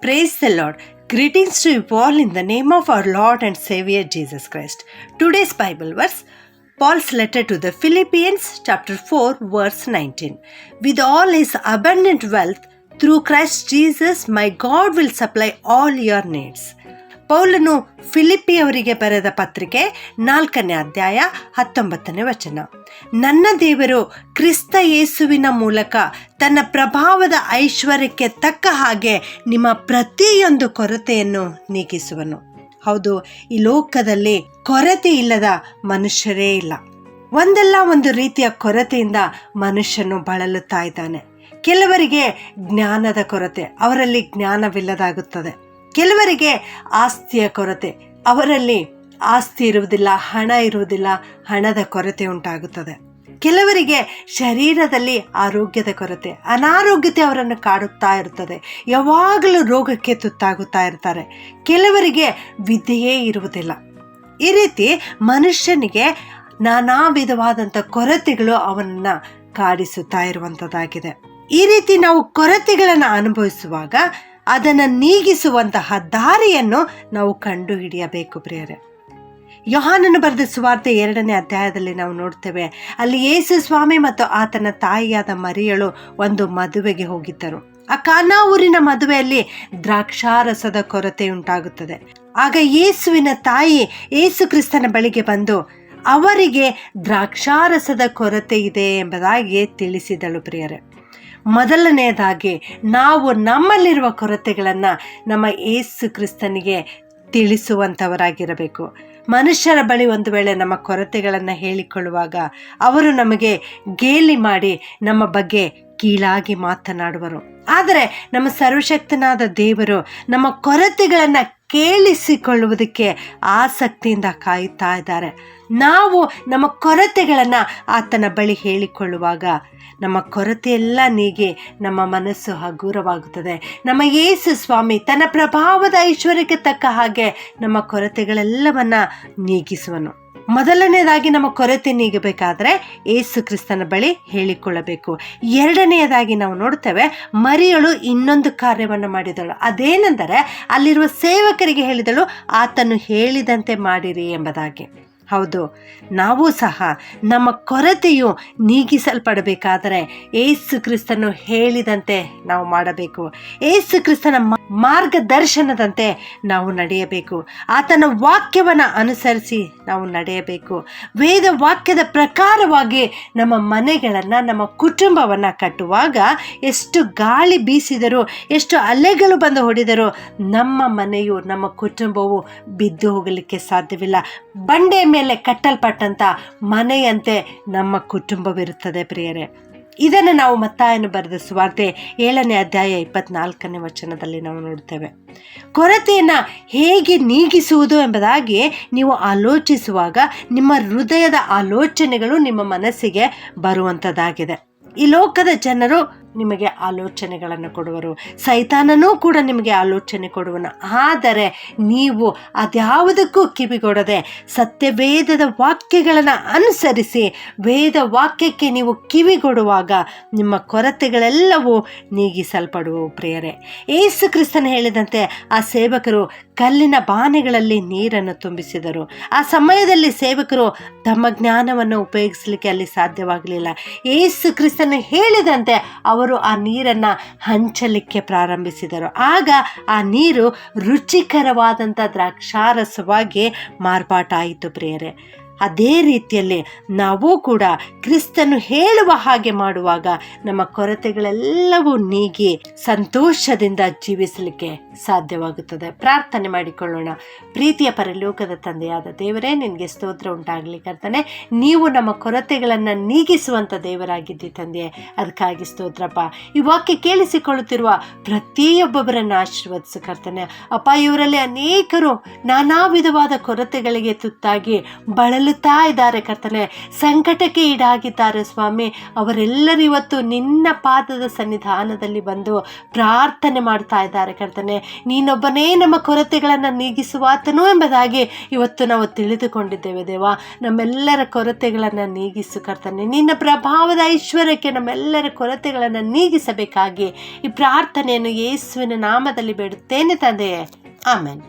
Praise the Lord. Greetings to you all in the name of our Lord and Savior Jesus Christ. Today's Bible verse, Paul's letter to the Philippians chapter 4 verse 19. With all his abundant wealth through Christ Jesus, my God will supply all your needs. ಪೌಲನು ಫಿಲಿಪ್ಪಿಯವರಿಗೆ ಬರೆದ ಪತ್ರಿಕೆ 4ನೇ ಅಧ್ಯಾಯ 19ನೇ ವಚನ. ನನ್ನ ದೇವರು ಕ್ರಿಸ್ತ ಯೇಸುವಿನ ಮೂಲಕ ತನ್ನ ಪ್ರಭಾವದ ಐಶ್ವರ್ಯಕ್ಕೆ ತಕ್ಕ ಹಾಗೆ ನಿಮ್ಮ ಪ್ರತಿಯೊಂದು ಕೊರತೆಯನ್ನು ನೀಗಿಸುವನು. ಹೌದು, ಈ ಲೋಕದಲ್ಲಿ ಕೊರತೆ ಇಲ್ಲದ ಮನುಷ್ಯರೇ ಇಲ್ಲ. ಒಂದಲ್ಲ ಒಂದು ರೀತಿಯ ಕೊರತೆಯಿಂದ ಮನುಷ್ಯನು ಬಳಲುತ್ತಾ ಇದ್ದಾನೆ. ಕೆಲವರಿಗೆ ಜ್ಞಾನದ ಕೊರತೆ, ಅವರಲ್ಲಿ ಜ್ಞಾನವಿಲ್ಲದಾಗುತ್ತದೆ. ಕೆಲವರಿಗೆ ಆಸ್ತಿಯ ಕೊರತೆ, ಅವರಲ್ಲಿ ಆಸ್ತಿ ಇರುವುದಿಲ್ಲ, ಹಣ ಇರುವುದಿಲ್ಲ, ಹಣದ ಕೊರತೆ ಉಂಟಾಗುತ್ತದೆ. ಕೆಲವರಿಗೆ ಶರೀರದಲ್ಲಿ ಆರೋಗ್ಯದ ಕೊರತೆ, ಅನಾರೋಗ್ಯತೆ ಅವರನ್ನು ಕಾಡುತ್ತಾ ಇರುತ್ತದೆ. ಯಾವಾಗಲೂ ರೋಗಕ್ಕೆ ತುತ್ತಾಗುತ್ತಾ ಇರ್ತಾರೆ. ಕೆಲವರಿಗೆ ವಿದ್ಯೆಯೇ ಇರುವುದಿಲ್ಲ. ಈ ರೀತಿ ಮನುಷ್ಯನಿಗೆ ನಾನಾ ವಿಧವಾದಂಥ ಕೊರತೆಗಳು ಅವನನ್ನು ಕಾಡಿಸುತ್ತಾ ಇರುವಂಥದ್ದಾಗಿದೆ. ಈ ರೀತಿ ನಾವು ಕೊರತೆಗಳನ್ನು ಅನುಭವಿಸುವಾಗ ಅದನ್ನು ನೀಗಿಸುವಂತಹ ದಾರಿಯನ್ನು ನಾವು ಕಂಡು ಹಿಡಿಯಬೇಕು ಪ್ರಿಯರೇ. ಯೋಹಾನನು ಬರೆದ ಸುವಾರ್ತೆ 2ನೇ ಅಧ್ಯಾಯದಲ್ಲಿ ನಾವು ನೋಡ್ತೇವೆ. ಅಲ್ಲಿ ಯೇಸು ಸ್ವಾಮಿ ಮತ್ತು ಆತನ ತಾಯಿಯಾದ ಮರಿಯಳು ಒಂದು ಮದುವೆಗೆ ಹೋಗಿದ್ದರು. ಆ ಕಾನಾ ಊರಿನ ಮದುವೆಯಲ್ಲಿ ದ್ರಾಕ್ಷಾರಸದ ಕೊರತೆ ಉಂಟಾಗುತ್ತದೆ. ಆಗ ಯೇಸುವಿನ ತಾಯಿ ಯೇಸು ಕ್ರಿಸ್ತನ ಬಳಿಗೆ ಬಂದು ಅವರಿಗೆ ದ್ರಾಕ್ಷಾರಸದ ಕೊರತೆ ಇದೆ ಎಂಬುದಾಗಿ ತಿಳಿಸಿದಳು ಪ್ರಿಯರೇ. ಮೊದಲನೆಯದಾಗಿ ನಾವು ನಮ್ಮಲ್ಲಿರುವ ಕೊರತೆಗಳನ್ನು ನಮ್ಮ ಯೇಸು ಕ್ರಿಸ್ತನಿಗೆ ತಿಳಿಸುವಂಥವರಾಗಿರಬೇಕು. ಮನುಷ್ಯರ ಬಳಿ ಒಂದು ವೇಳೆ ನಮ್ಮ ಕೊರತೆಗಳನ್ನು ಹೇಳಿಕೊಳ್ಳುವಾಗ ಅವರು ನಮಗೆ ಗೇಲಿ ಮಾಡಿ ನಮ್ಮ ಬಗ್ಗೆ ಕೀಳಾಗಿ ಮಾತನಾಡುವರು. ಆದರೆ ನಮ್ಮ ಸರ್ವಶಕ್ತನಾದ ದೇವರು ನಮ್ಮ ಕೊರತೆಗಳನ್ನು ಕೇಳಿಸಿಕೊಳ್ಳುವುದಕ್ಕೆ ಆಸಕ್ತಿಯಿಂದ ಕಾಯುತ್ತಾ ಇದ್ದಾರೆ. ನಾವು ನಮ್ಮ ಕೊರತೆಗಳನ್ನು ಆತನ ಬಳಿ ಹೇಳಿಕೊಳ್ಳುವಾಗ ನಮ್ಮ ಕೊರತೆಯೆಲ್ಲ ನೀಗಿ ನಮ್ಮ ಮನಸ್ಸು ಹಗುರವಾಗುತ್ತದೆ. ನಮ್ಮ ಯೇಸು ಸ್ವಾಮಿ ತನ್ನ ಪ್ರಭಾವದ ಐಶ್ವರ್ಯಕ್ಕೆ ತಕ್ಕ ಹಾಗೆ ನಮ್ಮ ಕೊರತೆಗಳೆಲ್ಲವನ್ನ ನೀಗಿಸುವನು. ಮೊದಲನೇದಾಗಿ ನಮ್ಮ ಕೊರತೆ ನೀಗಬೇಕಾದ್ರೆ ಯೇಸು ಕ್ರಿಸ್ತನ ಬಳಿ ಹೇಳಿಕೊಳ್ಳಬೇಕು. ಎರಡನೆಯದಾಗಿ ನಾವು ನೋಡ್ತೇವೆ, ಮರಿಯಳು ಇನ್ನೊಂದು ಕಾರ್ಯವನ್ನು ಮಾಡಿದಳು. ಅದೇನೆಂದರೆ ಅಲ್ಲಿರುವ ಸೇವಕರಿಗೆ ಹೇಳಿದಳು, ಆತನು ಹೇಳಿದಂತೆ ಮಾಡಿರಿ ಎಂಬುದಾಗಿ. ಹೌದು, ನಾವು ಸಹ ನಮ್ಮ ಕೊರತೆಯು ನೀಗಿಸಲ್ಪಡಬೇಕಾದರೆ ಯೇಸು ಕ್ರಿಸ್ತನು ಹೇಳಿದಂತೆ ನಾವು ಮಾಡಬೇಕು. ಯೇಸು ಕ್ರಿಸ್ತನ ಮಾರ್ಗದರ್ಶನದಂತೆ ನಾವು ನಡೆಯಬೇಕು. ಆತನ ವಾಕ್ಯವನ್ನು ಅನುಸರಿಸಿ ನಾವು ನಡೆಯಬೇಕು. ವೇದ ವಾಕ್ಯದ ಪ್ರಕಾರವಾಗಿ ನಮ್ಮ ಮನೆಗಳನ್ನು, ನಮ್ಮ ಕುಟುಂಬವನ್ನು ಕಟ್ಟುವಾಗ ಎಷ್ಟು ಗಾಳಿ ಬೀಸಿದರೂ, ಎಷ್ಟು ಅಲೆಗಳು ಬಂದು ಹೊಡೆದರೂ ನಮ್ಮ ಮನೆಯು, ನಮ್ಮ ಕುಟುಂಬವು ಬಿದ್ದು ಹೋಗಲಿಕ್ಕೆ ಸಾಧ್ಯವಿಲ್ಲ. ಬಂಡೆ ಮೇಲೆ ಕಟ್ಟಲ್ಪಟ್ಟಂತ ಮನೆಯಂತೆ ನಮ್ಮ ಕುಟುಂಬವಿರುತ್ತದೆ ಪ್ರಿಯರೇ. ಇದನ್ನು ನಾವು ಮತ್ತಾಯನು ಬರೆದ ಸುವಾರ್ತೆ 7ನೇ ಅಧ್ಯಾಯ 24ನೇ ವಚನದಲ್ಲಿ ನಾವು ನೋಡ್ತೇವೆ. ಕೊರತೆಯನ್ನು ಹೇಗೆ ನೀಗಿಸುವುದು ಎಂಬುದಾಗಿ ನೀವು ಆಲೋಚಿಸುವಾಗ ನಿಮ್ಮ ಹೃದಯದ ಆಲೋಚನೆಗಳು ನಿಮ್ಮ ಮನಸ್ಸಿಗೆ ಬರುವಂಥದ್ದಾಗಿದೆ. ಈ ಲೋಕದ ಜನರು ನಿಮಗೆ ಆಲೋಚನೆಗಳನ್ನು ಕೊಡುವರು, ಸೈತಾನನೂ ಕೂಡ ನಿಮಗೆ ಆಲೋಚನೆ ಕೊಡುವನು. ಆದರೆ ನೀವು ಅದ್ಯಾವುದಕ್ಕೂ ಕಿವಿಗೊಡದೆ ಸತ್ಯವೇದದ ವಾಕ್ಯಗಳನ್ನು ಅನುಸರಿಸಿ ವೇದ ವಾಕ್ಯಕ್ಕೆ ನೀವು ಕಿವಿಗೊಡುವಾಗ ನಿಮ್ಮ ಕೊರತೆಗಳೆಲ್ಲವೂ ನೀಗಿಸಲ್ಪಡುವು ಪ್ರಿಯರೇ. ಯೇಸು ಕ್ರಿಸ್ತನು ಹೇಳಿದಂತೆ ಆ ಸೇವಕರು ಕಲ್ಲಿನ ಬಾನೆಗಳಲ್ಲಿ ನೀರನ್ನು ತುಂಬಿಸಿದರು. ಆ ಸಮಯದಲ್ಲಿ ಸೇವಕರು ತಮ್ಮ ಜ್ಞಾನವನ್ನು ಉಪಯೋಗಿಸಲಿಕ್ಕೆ ಅಲ್ಲಿ ಸಾಧ್ಯವಾಗಲಿಲ್ಲ. ಯೇಸು ಕ್ರಿಸ್ತನು ಹೇಳಿದಂತೆ ಅವರು ಆ ನೀರನ್ನು ಹಂಚಲಿಕ್ಕೆ ಪ್ರಾರಂಭಿಸಿದರು. ಆಗ ಆ ನೀರು ರುಚಿಕರವಾದಂಥ ದ್ರಾಕ್ಷಾರಸವಾಗಿ ಮಾರ್ಪಾಟಾಯಿತು ಪ್ರಿಯರೇ. ಅದೇ ರೀತಿಯಲ್ಲಿ ನಾವು ಕೂಡ ಕ್ರಿಸ್ತನು ಹೇಳುವ ಹಾಗೆ ಮಾಡುವಾಗ ನಮ್ಮ ಕೊರತೆಗಳೆಲ್ಲವೂ ನೀಗಿ ಸಂತೋಷದಿಂದ ಜೀವಿಸಲಿಕ್ಕೆ ಸಾಧ್ಯವಾಗುತ್ತದೆ. ಪ್ರಾರ್ಥನೆ ಮಾಡಿಕೊಳ್ಳೋಣ. ಪ್ರೀತಿಯ ಪರಲೋಕದ ತಂದೆಯಾದ ದೇವರೇ, ನಿನಗೆ ಸ್ತೋತ್ರ ಉಂಟಾಗಲಿ ಕರ್ತನೆ. ನೀವು ನಮ್ಮ ಕೊರತೆಗಳನ್ನು ನೀಗಿಸುವಂಥ ದೇವರಾಗಿದ್ದಿ ತಂದೆಯೇ, ಅದಕ್ಕಾಗಿ ಸ್ತೋತ್ರಪ್ಪ. ಈ ವಾಕ್ಯ ಕೇಳಿಸಿಕೊಳ್ಳುತ್ತಿರುವ ಪ್ರತಿಯೊಬ್ಬೊಬ್ಬರನ್ನು ಆಶೀರ್ವದಿಸು ಕರ್ತನೆ. ಅಪ್ಪ, ಇವರಲ್ಲಿ ಅನೇಕರು ನಾನಾ ವಿಧವಾದ ಕೊರತೆಗಳಿಗೆ ತುತ್ತಾಗಿ ಬಳಲು ನರಳುತ್ತಾ ಇದ್ದಾರೆ ಕರ್ತನೆ, ಸಂಕಟಕ್ಕೆ ಈಡಾಗಿದ್ದಾರೆ ಸ್ವಾಮಿ. ಅವರೆಲ್ಲರೂ ಇವತ್ತು ನಿನ್ನ ಪಾದದ ಸನ್ನಿಧಾನದಲ್ಲಿ ಬಂದು ಪ್ರಾರ್ಥನೆ ಮಾಡ್ತಾ ಇದ್ದಾರೆ ಕರ್ತನೆ. ನೀನೊಬ್ಬನೇ ನಮ್ಮ ಕೊರತೆಗಳನ್ನು ನೀಗಿಸುವಾತನು ಎಂಬುದಾಗಿ ಇವತ್ತು ನಾವು ತಿಳಿದುಕೊಂಡಿದ್ದೇವೆ ದೇವ. ನಮ್ಮೆಲ್ಲರ ಕೊರತೆಗಳನ್ನು ನೀಗಿಸು ಕರ್ತನೆ. ನಿನ್ನ ಪ್ರಭಾವದ ಐಶ್ವರ್ಯಕ್ಕೆ ನಮ್ಮೆಲ್ಲರ ಕೊರತೆಗಳನ್ನು ನೀಗಿಸಬೇಕಾಗಿ ಈ ಪ್ರಾರ್ಥನೆಯನ್ನು ಯೇಸುವಿನ ನಾಮದಲ್ಲಿ ಬೇಡುತ್ತೇನೆ ತಂದೆಯೇ. ಆಮೆನ್.